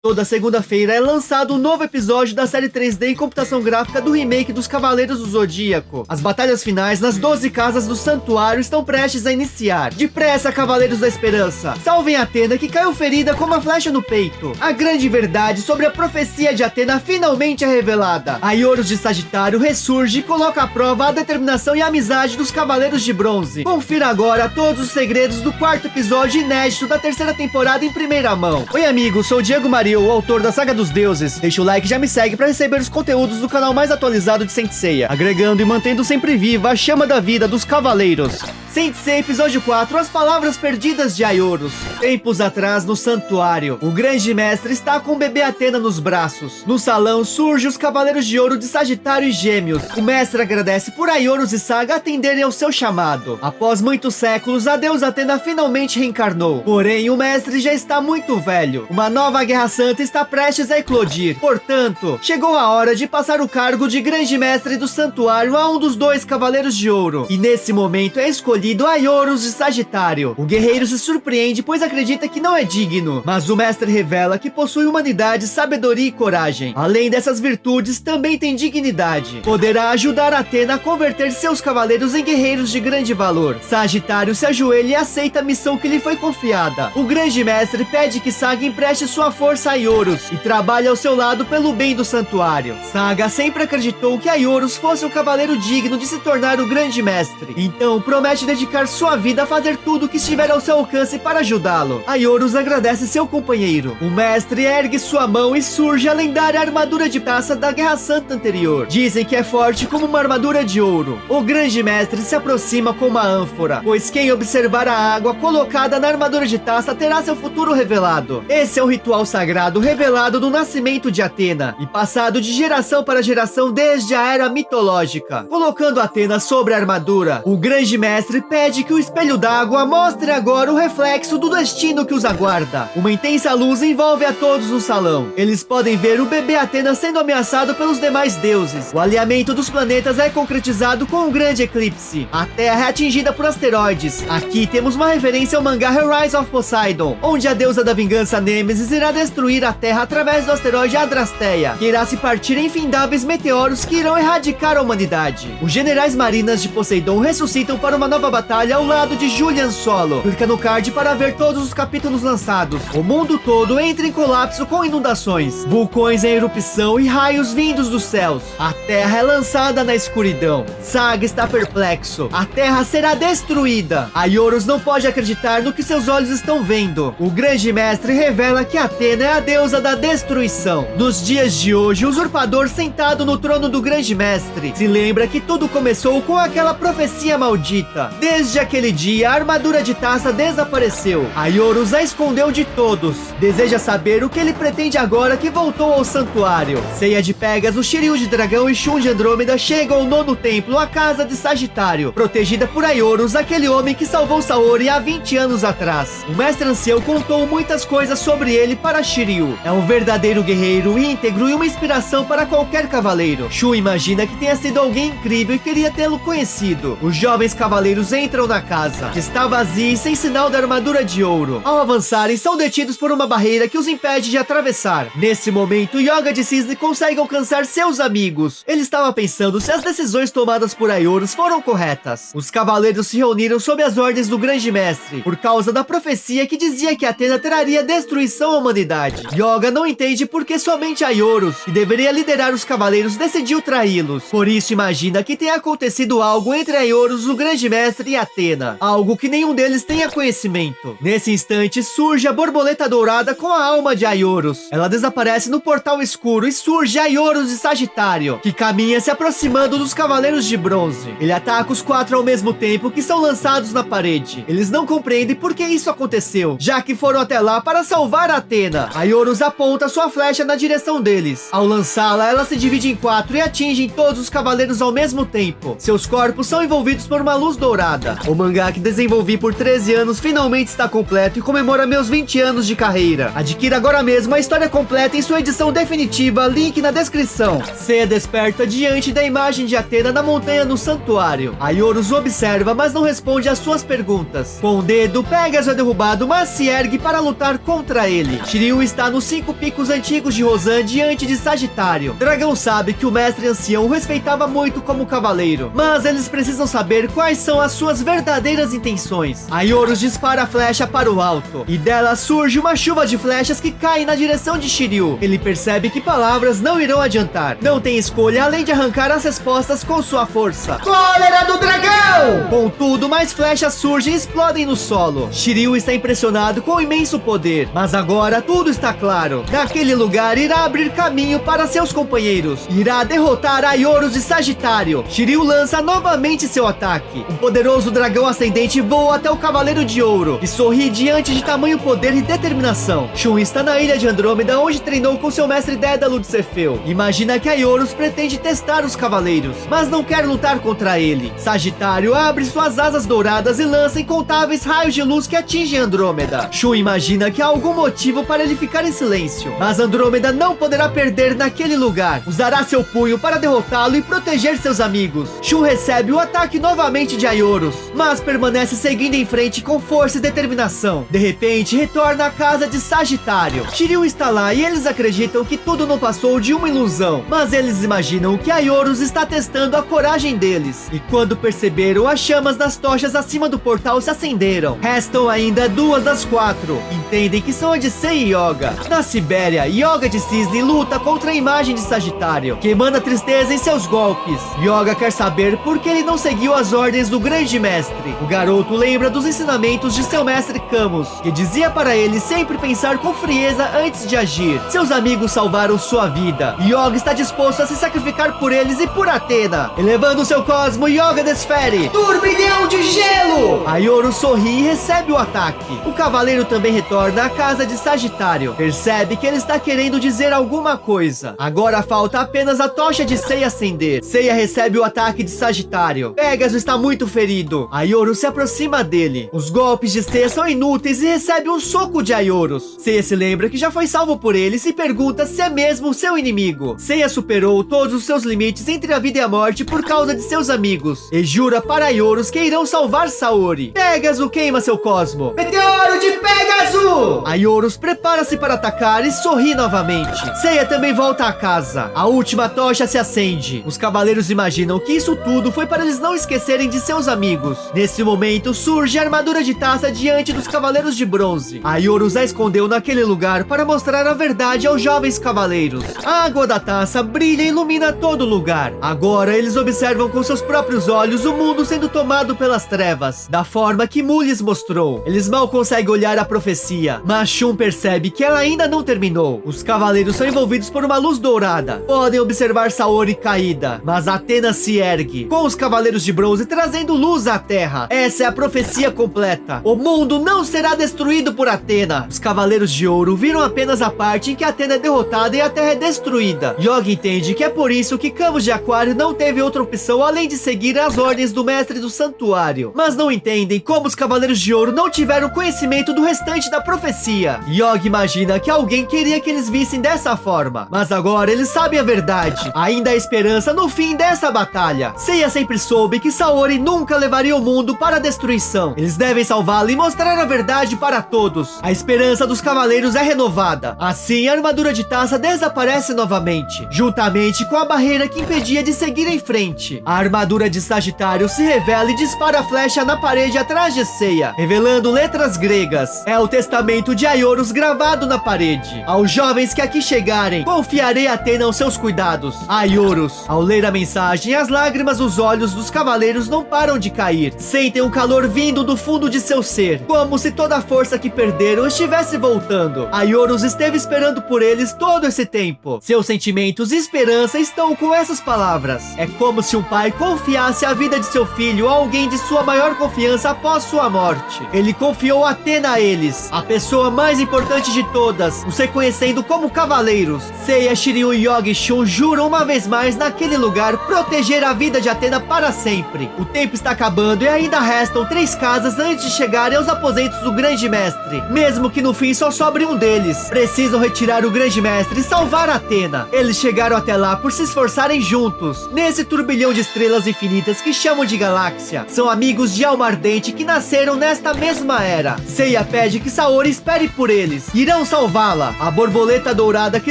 Toda segunda-feira é lançado um novo episódio da série 3D em computação gráfica do remake dos Cavaleiros do Zodíaco. As batalhas finais nas 12 casas do santuário estão prestes a iniciar. Depressa, Cavaleiros da Esperança! Salvem Athena, que caiu ferida com uma flecha no peito. A grande verdade sobre a profecia de Athena finalmente é revelada. Aioros de Sagitário ressurge e coloca à prova a determinação e a amizade dos Cavaleiros de Bronze. Confira agora todos os segredos do quarto episódio inédito da terceira temporada em primeira mão. Oi, amigo, sou o Diego Maria, o autor da Saga dos Deuses. Deixa o like e já me segue para receber os conteúdos do canal mais atualizado de Saint Seiya, agregando e mantendo sempre viva a chama da vida dos Cavaleiros. Saint Seiya episódio 4, as palavras perdidas de Aioros. Tempos atrás, no santuário, o grande mestre está com o bebê Athena nos braços. No salão surgem os Cavaleiros de Ouro de Sagitário e Gêmeos. O mestre agradece por Aioros e Saga atenderem ao seu chamado. Após muitos séculos, a deusa Athena finalmente reencarnou. Porém, o mestre já está muito velho. Uma nova guerra santa está prestes a eclodir. Portanto, chegou a hora de passar o cargo de grande mestre do santuário a um dos dois Cavaleiros de Ouro. E nesse momento é escolhido Aioros de Sagitário. O guerreiro se surpreende, pois acredita que não é digno. Mas o mestre revela que possui humanidade, sabedoria e coragem. Além dessas virtudes, também tem dignidade. Poderá ajudar Athena a converter seus cavaleiros em guerreiros de grande valor. Sagitário se ajoelha e aceita a missão que lhe foi confiada. O grande mestre pede que Saga empreste sua força a Aioros e trabalhe ao seu lado pelo bem do santuário. Saga sempre acreditou que Aioros fosse um cavaleiro digno de se tornar o grande mestre. Então promete dedicar sua vida a fazer tudo o que estiver ao seu alcance para ajudá-lo. Aioros agradece seu companheiro. O mestre ergue sua mão e surge a lendária armadura de taça da Guerra Santa anterior. Dizem que é forte como uma armadura de ouro. O grande mestre se aproxima com uma ânfora, pois quem observar a água colocada na armadura de taça terá seu futuro revelado. Esse é um ritual sagrado revelado no nascimento de Athena e passado de geração para geração desde a era mitológica. Colocando Athena sobre a armadura, o grande mestre pede que o espelho d'água mostre agora o reflexo do destino que os aguarda. Uma intensa luz envolve a todos no salão. Eles podem ver o bebê Athena sendo ameaçado pelos demais deuses. O alinhamento dos planetas é concretizado com um grande eclipse. A Terra é atingida por asteroides. Aqui temos uma referência ao mangá Rise of Poseidon, onde a deusa da vingança Nêmesis irá destruir a Terra através do asteroide Adrasteia, que irá se partir em infindáveis meteoros que irão erradicar a humanidade. Os generais marinas de Poseidon ressuscitam para uma nova batalha ao lado de Julian Solo. Clica no card para ver todos os capítulos lançados. O mundo todo entra em colapso com inundações, vulcões em erupção e raios vindos dos céus. A Terra é lançada na escuridão. Saga está perplexo. A Terra será destruída. Aioros não pode acreditar no que seus olhos estão vendo. O grande mestre revela que Athena é a deusa da destruição. Nos dias de hoje, o usurpador sentado no trono do grande mestre se lembra que tudo começou com aquela profecia maldita. Desde aquele dia, a armadura de taça desapareceu. Aioros a escondeu de todos. Deseja saber o que ele pretende agora que voltou ao santuário. Seiya de Pegasus, Shiryu de Dragão e Shun de Andrômeda chegam ao nono templo, a casa de Sagitário, protegida por Aioros, aquele homem que salvou Saori há 20 anos atrás. O mestre ancião contou muitas coisas sobre ele para Shiryu. É um verdadeiro guerreiro íntegro e uma inspiração para qualquer cavaleiro. Shun imagina que tenha sido alguém incrível e queria tê-lo conhecido. Os jovens cavaleiros entram na casa, que está vazia e sem sinal da armadura de ouro. Ao avançarem, são detidos por uma barreira que os impede de atravessar. Nesse momento, Yoga de Cisne consegue alcançar seus amigos. Ele estava pensando se as decisões tomadas por Aioros foram corretas. Os cavaleiros se reuniram sob as ordens do grande mestre, por causa da profecia que dizia que Athena traria destruição à humanidade. Yoga não entende porque somente Aioros, que deveria liderar os cavaleiros, decidiu traí-los. Por isso imagina que tenha acontecido algo entre Aioros, o grande mestre, e Athena. Algo que nenhum deles tenha conhecimento. Nesse instante, surge a borboleta dourada com a alma de Aioros. Ela desaparece no portal escuro e surge Aioros de Sagitário, que caminha se aproximando dos Cavaleiros de Bronze. Ele ataca os 4 ao mesmo tempo, que são lançados na parede. Eles não compreendem por que isso aconteceu, já que foram até lá para salvar Athena. Aioros aponta sua flecha na direção deles. Ao lançá-la, ela se divide em 4 e atinge todos os cavaleiros ao mesmo tempo. Seus corpos são envolvidos por uma luz dourada Dourada. O mangá que desenvolvi por 13 anos finalmente está completo e comemora meus 20 anos de carreira. Adquira agora mesmo a história completa em sua edição definitiva, link na descrição. Seiya desperta diante da imagem de Athena na montanha no santuário. Aioros o observa, mas não responde às suas perguntas. Com o dedo, Pegasus é derrubado, mas se ergue para lutar contra ele. Shiryu está nos 5 picos antigos de Rosan diante de Sagitário. Dragão sabe que o mestre ancião o respeitava muito como cavaleiro, mas eles precisam saber quais são as suas verdadeiras intenções. Aioros dispara a flecha para o alto, e dela surge uma chuva de flechas que cai na direção de Shiryu. Ele percebe que palavras não irão adiantar. Não tem escolha além de arrancar as respostas com sua força. Cólera do dragão! Contudo, mais flechas surgem e explodem no solo. Shiryu está impressionado com o imenso poder, mas agora tudo está claro. Naquele lugar irá abrir caminho para seus companheiros. Irá derrotar Aioros de Sagitário. Shiryu lança novamente seu ataque. Um poderoso dragão ascendente voa até o Cavaleiro de Ouro, que sorri diante de tamanho poder e determinação. Shun está na ilha de Andrômeda, onde treinou com seu mestre Dédalo de Cefeu. Imagina que Aioros pretende testar os cavaleiros, mas não quer lutar contra ele. Sagitário abre suas asas douradas e lança incontáveis raios de luz que atingem Andrômeda. Shun imagina que há algum motivo para ele ficar em silêncio, mas Andrômeda não poderá perder naquele lugar. Usará seu punho para derrotá-lo e proteger seus amigos. Shun recebe o ataque novamente de Aioros, mas permanece seguindo em frente com força e determinação. De repente, retorna à casa de Sagitário. Shiryu está lá e eles acreditam que tudo não passou de uma ilusão, mas eles imaginam que Aioros está testando a coragem deles. E quando perceberam, as chamas das tochas acima do portal se acenderam. Restam ainda 2 das 4. Entendem que são a de Sei e Yoga. Na Sibéria, Yoga de Cisne luta contra a imagem de Sagitário, que emana tristeza em seus golpes. Yoga quer saber por que ele não seguiu as ordens do grande mestre. O garoto lembra dos ensinamentos de seu mestre Camus, que dizia para ele sempre pensar com frieza antes de agir. Seus amigos salvaram sua vida. Yoga está disposto a se sacrificar por eles e por Athena. Elevando seu cosmo, Yoga desfere turbilhão de gelo! Aioros sorri e recebe o ataque. O cavaleiro também retorna à casa de Sagitário. Percebe que ele está querendo dizer alguma coisa. Agora falta apenas a tocha de Seiya acender. Seiya recebe o ataque de Sagitário. Pegasus está muito ferido. Aioros se aproxima dele. Os golpes de Seiya são inúteis e recebe um soco de Aioros. Seiya se lembra que já foi salvo por ele e se pergunta se é mesmo seu inimigo. Seiya superou todos os seus limites entre a vida e a morte por causa de seus amigos e jura para Aioros que irão salvar Saori. Pegasus queima seu cosmo. Meteoro de Pegasus! Aioros prepara-se para atacar e sorri novamente. Seiya também volta à casa. A última tocha se acende. Os cavaleiros imaginam que isso tudo foi para eles não esquecerem de seus amigos. Nesse momento surge a armadura de taça diante dos cavaleiros de bronze. Aioros a escondeu naquele lugar para mostrar a verdade aos jovens cavaleiros. A água da taça brilha e ilumina todo lugar. Agora eles observam com seus próprios olhos o mundo sendo tomado pelas trevas, da forma que Mu lhes mostrou. Eles mal conseguem olhar a profecia, mas Shun percebe que ela ainda não terminou. Os cavaleiros são envolvidos por uma luz dourada. Podem observar Saori caída, mas Athena se ergue, com os cavaleiros de bronze trazendo luz à terra. Essa é a profecia completa. O mundo não será destruído por Athena. Os cavaleiros de ouro viram apenas a parte em que Athena é derrotada e a terra é destruída. Yoga entende que é por isso que Camus de Aquário não teve outra opção além de seguir as ordens do mestre do santuário. Mas não entendem como os cavaleiros de ouro não tiveram conhecimento do restante da profecia. Yoga imagina que alguém queria que eles vissem dessa forma, mas agora eles sabem a verdade. Ainda há esperança no fim dessa batalha. Seiya sempre soube que Saori nunca levaria o mundo para a destruição. Eles devem salvá-la e mostrar a verdade para todos. A esperança dos cavaleiros é renovada. Assim, a armadura de taça desaparece novamente, juntamente com a barreira que impedia de seguir em frente. A armadura de Sagitário se revela e dispara a flecha na parede atrás de Seiya, revelando letras gregas. É o testamento de Aioros gravado na parede. Aos jovens que aqui chegarem, confiarei Athena aos seus cuidados. Aioros, ao ler a mensagem, as lágrimas dos olhos dos cavaleiros não param de cair. Sentem um calor vindo do fundo de seu ser, como se toda a força que perderam estivesse voltando. Aioros esteve esperando por eles todo esse tempo. Seus sentimentos e esperança estão com essas palavras. É como se um pai confiasse a vida de seu filho a alguém de sua maior confiança após sua morte. Ele confiou Athena a eles, a pessoa mais importante de todas, os reconhecendo como cavaleiros. Seiya, Shiryu, Yoga e Shun juram uma vez mais naquele lugar proteger a vida de Athena para sempre. O tempo está tá acabando e ainda restam 3 casas antes de chegarem aos aposentos do Grande Mestre. Mesmo que no fim só sobre um deles. Precisam retirar o Grande Mestre e salvar Athena. Eles chegaram até lá por se esforçarem juntos, nesse turbilhão de estrelas infinitas que chamam de galáxia. São amigos de alma ardente que nasceram nesta mesma era. Seiya pede que Saori espere por eles. Irão salvá-la. A borboleta dourada que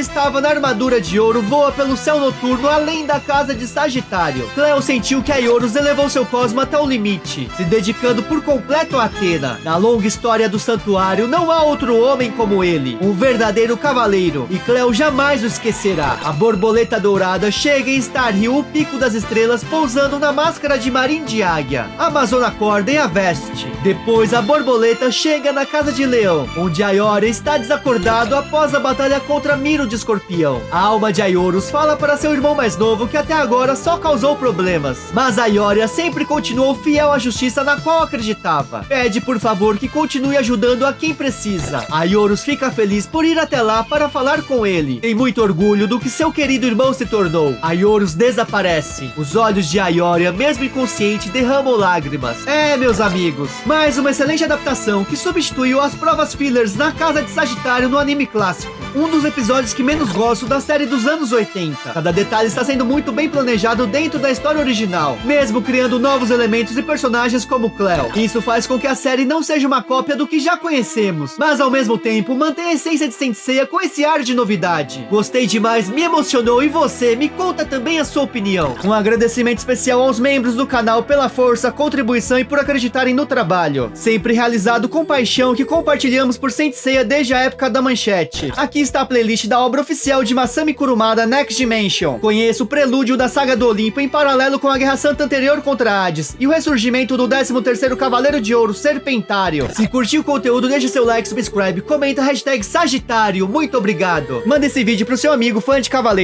estava na armadura de ouro voa pelo céu noturno além da casa de Sagitário. Cleo sentiu que Aioros elevou seu cosmo até o limite, se dedicando por completo a Athena. Na longa história do santuário, não há outro homem como ele, um verdadeiro cavaleiro, e Cleo jamais o esquecerá. A borboleta dourada chega em Star Hill, o pico das estrelas, pousando na máscara de marim de águia. A Amazona acorda e a veste. Depois a borboleta chega na casa de Leão, onde Aioria está desacordado após a batalha contra Miro de Escorpião. A alma de Aioros fala para seu irmão mais novo que até agora só causou problemas, mas Aioria sempre continuou fiel à justiça na qual acreditava. Pede por favor que continue ajudando a quem precisa. Aioros fica feliz por ir até lá para falar com ele. Tem muito orgulho do que seu querido irmão se tornou. Aioros desaparece. Os olhos de Aioria, mesmo inconsciente, derramam lágrimas. Meus amigos, mais uma excelente adaptação que substituiu as provas fillers na casa de Sagitário no anime clássico. Um dos episódios que menos gosto da série dos anos 80. Cada detalhe está sendo muito bem planejado dentro da história original, mesmo criando novos elementos e personagens como Cleo. Isso faz com que a série não seja uma cópia do que já conhecemos, mas ao mesmo tempo mantém a essência de Saint Seiya com esse ar de novidade. Gostei demais, me emocionou, e você? Me conta também a sua opinião. Um agradecimento especial aos membros do canal pela força, contribuição e por acreditarem no trabalho, sempre realizado com paixão, que compartilhamos por Saint Seiya desde a época da manchete. Aqui está a playlist da obra oficial de Masami Kurumada, Next Dimension. Conheça o prelúdio da saga do Olimpo em paralelo com a Guerra Santa anterior contra Hades e o ressurgimento do 13º Cavaleiro de Ouro, Serpentário. Se curtiu o conteúdo, deixe seu like, subscribe, comenta, hashtag Sagitário. Muito obrigado. Manda esse vídeo pro seu amigo fã de Cavaleiro.